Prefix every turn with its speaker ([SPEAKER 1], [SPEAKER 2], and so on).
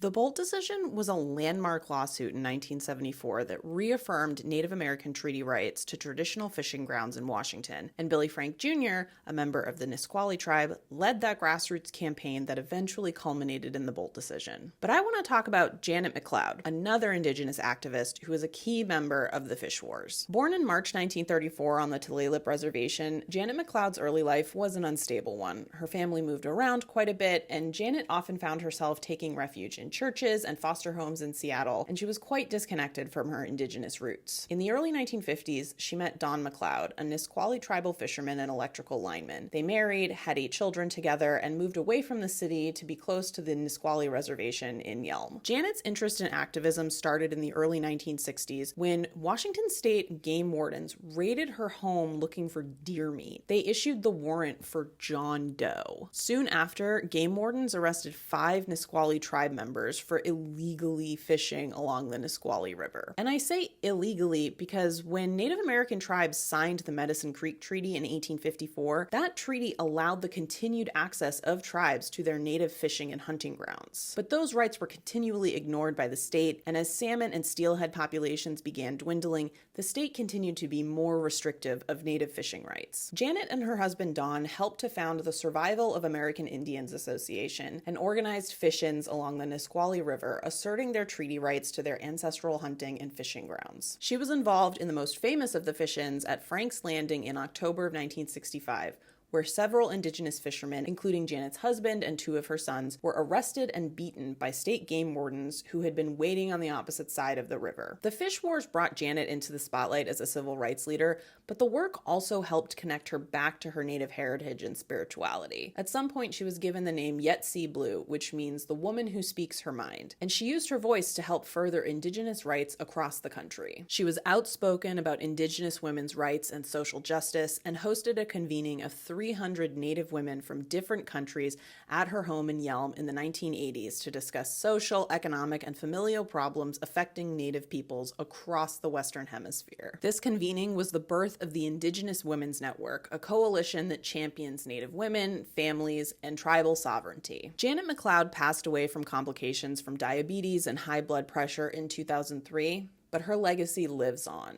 [SPEAKER 1] The Boldt Decision was a landmark lawsuit in 1974 that reaffirmed Native American treaty rights to traditional fishing grounds in Washington, and Billy Frank Jr., a member of the Nisqually tribe, led that grassroots campaign that eventually culminated in the Boldt Decision. But I want to talk about Janet McCloud, another indigenous activist who was a key member of the Fish Wars. Born in March 1934 on the Tulalip Reservation, Janet McCloud's early life was an unstable one. Her family moved around quite a bit, and Janet often found herself taking refuge in churches and foster homes in Seattle, and she was quite disconnected from her indigenous roots. In the early 1950s, she met Don McCloud, a Nisqually tribal fisherman and electrical lineman. They married, had 8 children together, and moved away from the city to be close to the Nisqually Reservation in Yelm. Janet's interest in activism started in the early 1960s when Washington state game wardens raided her home looking for deer meat. They issued the warrant for John Doe. Soon after, game wardens arrested 5 Nisqually tribe members for illegally fishing along the Nisqually River. And I say illegally because when Native American tribes signed the Medicine Creek Treaty in 1854, that treaty allowed the continued access of tribes to their native fishing and hunting grounds. But those rights were continually ignored by the state, and as salmon and steelhead populations began dwindling, the state continued to be more restrictive of native fishing rights. Janet and her husband Don helped to found the Survival of American Indians Association and organized fish-ins along the Nisqually River, asserting their treaty rights to their ancestral hunting and fishing grounds. She was involved in the most famous of the fish-ins at Frank's Landing in October of 1965, where several indigenous fishermen, including Janet's husband and 2 of her sons, were arrested and beaten by state game wardens who had been waiting on the opposite side of the river. The Fish Wars brought Janet into the spotlight as a civil rights leader, but the work also helped connect her back to her native heritage and spirituality. At some point, she was given the name Yet See Blue, which means the woman who speaks her mind, and she used her voice to help further indigenous rights across the country. She was outspoken about indigenous women's rights and social justice, and hosted a convening of 300 Native women from different countries at her home in Yelm in the 1980s to discuss social, economic, and familial problems affecting Native peoples across the Western Hemisphere. This convening was the birth of the Indigenous Women's Network, a coalition that champions Native women, families, and tribal sovereignty. Janet McCloud passed away from complications from diabetes and high blood pressure in 2003, but her legacy lives on.